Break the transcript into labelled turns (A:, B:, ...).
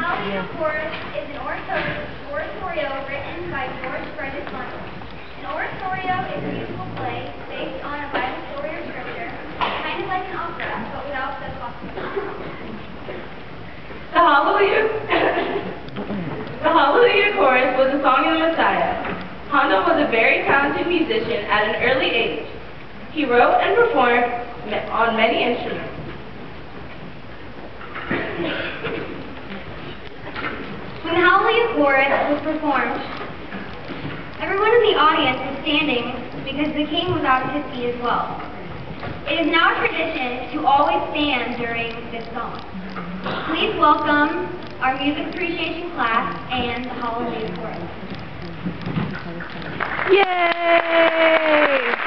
A: Hallelujah Chorus is an oratorio written by George Frederick Martin. An oratorio is a musical play based on a Bible story or scripture, kind of like an opera, but without the costume.
B: The Hallelujah Chorus was a song of the Messiah. Handel was a very talented musician at an early age. He wrote and performed on many instruments.
A: When the Hallelujah Chorus was performed, everyone in the audience was standing because the king was out of his seat as well. It is now tradition to always stand during this song. Please welcome our music appreciation class and the Hallelujah Chorus.
C: Yay!